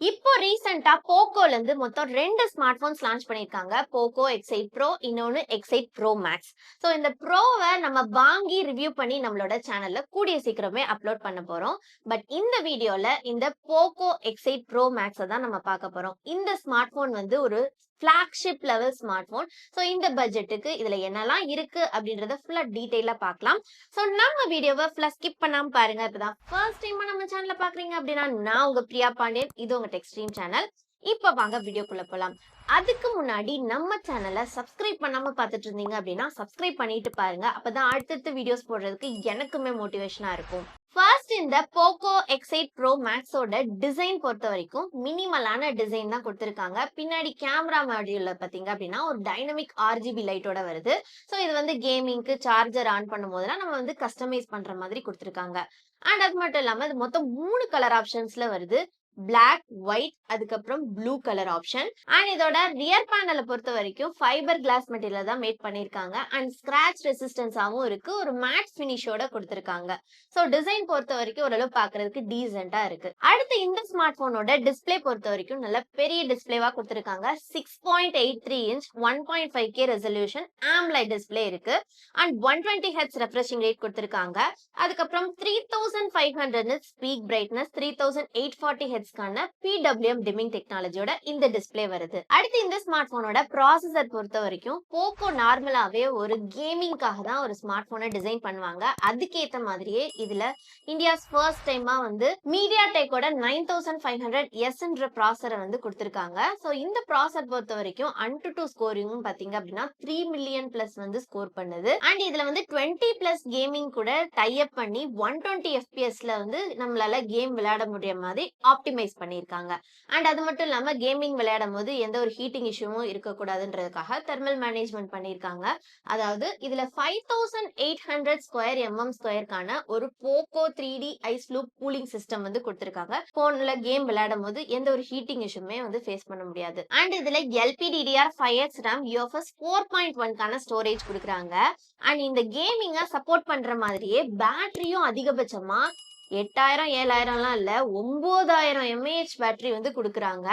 இப்போ ரீசெண்டா போக்கோல இருந்து மொத்தம் 2 ஸ்மார்ட் போன்ஸ் லான்ச் பண்ணிருக்காங்க. போக்கோ X8 Pro, இன்னொன்னு X8 Pro Max. சோ இந்த ப்ரோவை நம்ம வாங்கி ரிவ்யூ பண்ணி நம்மளோட சேனல்ல கூடிய சீக்கிரமே அப்லோட் பண்ண போறோம். பட் இந்த வீடியோல இந்த போக்கோ X8 Pro Max தான் நம்ம பார்க்க போறோம். இந்த ஸ்மார்ட் போன் வந்து ஒரு flagship level smart phone. So இந்த பட்ஜெட்டுக்கு இதுல என்னெல்லாம் இருக்கு அப்படின்றத ஃபுல்லா டீடைலா பார்க்கலாம். சோ நம்ம வீடியோவை ஃபுல்லா ஸ்கிப் பண்ணாம பாருங்க. இப்பதான் ஃபர்ஸ்ட் டைம் நம்ம சேனலை பாக்குறீங்க அப்படின்னா நான் உங்க பிரியா பாண்டியன், இது உங்க டெக்ஸ்ட்ரீம் சேனல். இப்ப வாங்க வீடியோக்குள்ள போலாம். அதுக்கு முன்னாடி நம்ம சேனலை சப்ஸ்கிரைப் பண்ணாம பார்த்துட்டு இருந்தீங்க அப்படின்னா சப்ஸ்கிரைப் பண்ணிட்டு பாருங்க. அப்பதான் அடுத்தடுத்த வீடியோஸ் போடுறதுக்கு எனக்குமே மோட்டிவேஷனா இருக்கும். ஃபர்ஸ்ட் இந்த போக்கோ X8 Pro Max ஓட டிசைன் பொறுத்த வரைக்கும் மினிமலான டிசைன் தான் கொடுத்திருக்காங்க. பின்னாடி கேமரா மாடியூல்ல பாத்தீங்க அப்படின்னா ஒரு டைனமிக் RGB லைட்டோட வருது. சோ இது வந்து கேமிங்க்கு சார்ஜர் ஆன் பண்ணும் போதெல்லாம் நம்ம வந்து கஸ்டமைஸ் பண்ற மாதிரி கொடுத்திருக்காங்க. அண்ட் அது மட்டும் இல்லாம இது மொத்தம் 3 கலர் ஆப்ஷன்ஸ்ல வருது. பிளாக், ஒயிட், அதுக்கப்புறம் ப்ளூ கலர் ஆப்ஷன். அண்ட் இதோட ரியர் பேனலை பொறுத்த வரைக்கும் ஃபைபர் கிளாஸ் மெட்டீரியல் தான் மேட் பண்ணிருக்காங்க. அண்ட் ஸ்கிராச் ரெசிஸ்டன்ஸாவும் இருக்கு. ஒரு மேட் பினிஷோட கொடுத்திருக்காங்க. சோ டிசைன் பொறுத்த வரைக்கும் ஓரளவு பாக்குறதுக்கு டீசென்ட்டா இருக்கு. அடுத்து இந்த ஸ்மார்ட் போனோட டிஸ்பிளே பொறுத்த வரைக்கும் நல்ல பெரிய டிஸ்பிளேவா கொடுத்திருக்காங்க. 6.83 inch 1.5K resolution AMOLED display இருக்கு. அண்ட் 120 Hz ரெஃப்ரெஷிங் ரேட் கொடுத்திருக்காங்க. அதுக்கப்புறம் 3500 nits பீக் பிரைட்னஸ், 3840 Hz கான PWM டிமிங் டெக்னாலஜியோட இந்த டிஸ்பிளே வருது. அடுத்து இந்த ஸ்மார்ட் போனோட ப்ராசஸர் பொறுத்த வரைக்கும் போக்கோ நார்மலாவே ஒரு கேமிங்காக தான் ஒரு ஸ்மார்ட் போனை டிசைன் பண்ணுவாங்க. அதுக்கேத்த மாதிரியே இதுல இந்தியாஸ் ஃபர்ஸ்ட் டைமா வந்து மீடியாடெக்கோட 9500S என்ற ப்ராசஸரை வந்து கொடுத்திருக்காங்க. சோ இந்த ப்ராசஸர் பொறுத்த வரைக்கும் AnTuTu ஸ்கோரிங் பாத்தீங்க அப்படின்னா 3 மில்லியன் பிளஸ் வந்து ஸ்கோர் பண்ணுது. அண்ட் இதுல வந்து 20+ கேமிங் கூட டை அப் பண்ணி 120 FPS வந்து நம்மளால கேம் விளையாட முடிய மாதிரி ஆப்டிமைஸ் பண்ணிருக்காங்க. அண்ட் அது மட்டும் இல்லாம கேமிங் விளையாடும் போது எந்த ஒரு ஹீட்டிங் இஷ்யூவும் இருக்கக்கூடாதுன்றதுக்காக தெர்மல் மேனேஜ்மெண்ட் பண்ணிருக்காங்க. அதாவது இதுல 5800 ஸ்கொயர் mm2 ஒரு Poco 3D ice loop cooling system வந்து கொடுத்திருக்காங்க. போன்ல கேம் விளையாடும் போது எந்த ஒரு ஹீட்டிங் இஷ்யூமே வந்து ஃபேஸ் பண்ண முடியாது. அண்ட் இதுல LPDDR5X RAM UFS 4.1 ஸ்டோரேஜ் கொடுக்குறாங்க. அண்ட் இந்த கேமிங்க சப்போர்ட் பண்ற மாதிரியே பேட்டரியும் அதிகபட்சமா 8000 7000லாம் இல்ல 9000 mAh பேட்டரி வந்து கொடுக்குறாங்க.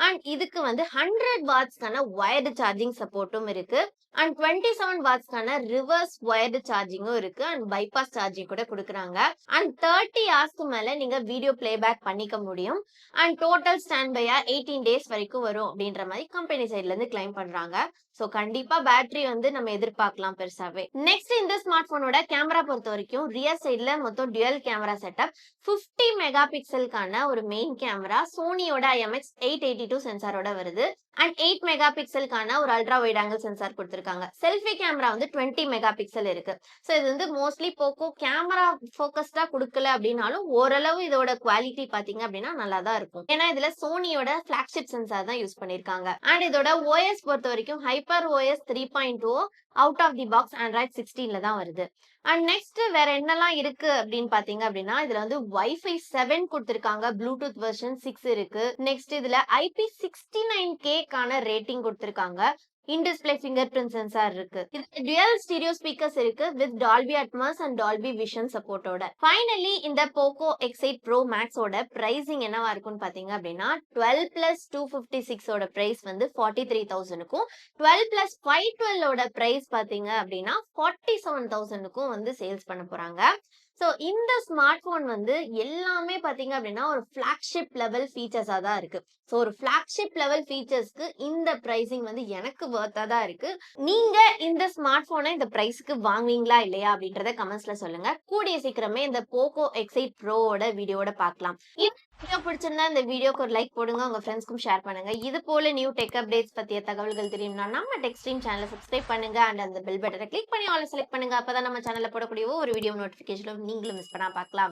அண்ட் இதுக்கு வந்து 100 வாட்ஸ்க்கான வயர்டு சார்ஜிங் சப்போர்ட்டும் இருக்கு. அண்ட் 27 வாட்ஸ்க்கான ரிவர்ஸ் வயர்டு சார்ஜிங்கும் இருக்கு. அண்ட் பைபாஸ் சார்ஜிங் கூட கொடுக்குறாங்க. அண்ட் 30 ஹவர்ஸ்க்கு மேல நீங்க வீடியோ பிளேபேக் பண்ணிக்க முடியும். And total stand Bhaiya 18 days வரைக்கும் வரும் அப்படின்ற மாதிரி கம்பெனி சைட்ல இருந்து கிளைம் பண்றாங்க. சோ கண்டிப்பா பேட்டரி வந்து நம்ம எதிர்பார்க்கலாம் பெருசாவே. நெக்ஸ்ட் இந்த ஸ்மார்ட் போனோட கேமரா பொறுத்த வரைக்கும் ரியர் சைட்ல மொத்தம் டுவல் கேமரா செட்டப், 50 மெகா பிக்சலுக்கான ஒரு மெயின் கேமரா, சோனியோட IMX882 சென்சாரோட வருது. அண்ட் 8 மெகா பிக்சலுக்கான ஒரு அல்ட்ரா வைட் ஆங்கிள் சென்சார் கொடுத்திருக்காங்க. செல்ஃபி கேமரா வந்து 20 மெகா பிக்சல் இருக்கு. சோ இது வந்து மோஸ்ட்லி போக்கோ கேமரா போக்கஸ்டா கொடுக்கல அப்படின்னாலும் ஓரளவு இதோட குவாலிட்டி பாத்தீங்க அப்படின்னா நல்லா தான் இருக்கும். ஏன்னா இதுல சோனியோட பிளாக்ஷிப் சென்சார் தான் யூஸ் பண்ணிருக்காங்க. அண்ட் இதோட OS பொறுத்த வரைக்கும் hyper OS 3.2 out of the box Android 16ல தான் வருது. அண்ட் நெக்ஸ்ட் வேற என்னெல்லாம் இருக்கு அப்படின்னு பாத்தீங்க அப்படின்னா இதுல வந்து Wi-Fi 7 கொடுத்திருக்காங்க. ப்ளூடூத் வெர்ஷன் 6 இருக்கு. நெக்ஸ்ட் இதுல IP69K கான ரேட்டிங் கொடுத்திருக்காங்க. In display fingerprint sensor இருக்கு. இதுல டுயல் ஸ்டீரியோ ஸ்பீக்கர்ஸ் இருக்கு with Dolby Atmos and Dolby vision சப்போர்ட்டோட. ஃபைனலி இந்த போக்கோ X8 Pro Max ஓட பிரைசிங் என்னவா இருக்கும்னு பாத்தீங்க அப்படின்னா 12+256 ஓட பிரைஸ் வந்து 43,000க்கும், 12+512 ஓட பிரைஸ் பாத்தீங்க அப்படின்னா 47,000க்கும் வந்து சேல்ஸ் பண்ண போறாங்க. சோ இந்த ஸ்மார்ட் போன் வந்து எல்லாமே பாத்தீங்க அப்படின்னா ஒரு பிளாக்ஷிப் லெவல் ஃபீச்சர்ஸா தான் இருக்கு. சோ ஒரு பிளாக்ஷிப் லெவல் ஃபீச்சர்ஸ்க்கு இந்த பிரைசிங் வந்து எனக்கு வர்த்தா தான் இருக்கு. நீங்க இந்த ஸ்மார்ட் போனை இந்த பிரைஸ்க்கு வாங்குவீங்களா இல்லையா அப்படின்றத கமெண்ட்ஸ்ல சொல்லுங்க. கூடிய சீக்கிரமே இந்த போக்கோ X8 Pro ஓட வீடியோட பார்க்கலாம். வீடியோ பிடிச்சிருந்தா இந்த வீடியோக்கு ஒரு லைக் போடுங்க, உங்க ஃப்ரெண்ட்ஸ்க்கும் ஷேர் பண்ணுங்க. இது போல நியூ டெக் அப்டேட்ஸ் பத்திய தகவல்கள் தெரியும்னா நம்ம டெக்ஸ்ட்ரீம் சேனலை சப்ஸ்கிரைப் பண்ணுங்க. அண்ட் அந்த பெல் பட்டனை கிளிக் பண்ணி ஆல் செலக்ட் பண்ணுங்க. அப்பதான் நம்ம சேனல்ல போடக்கூடிய ஒரு வீடியோ நோட்டிபிகேஷன் நீங்களும் மிஸ் பண்ணா பார்க்கலாம்.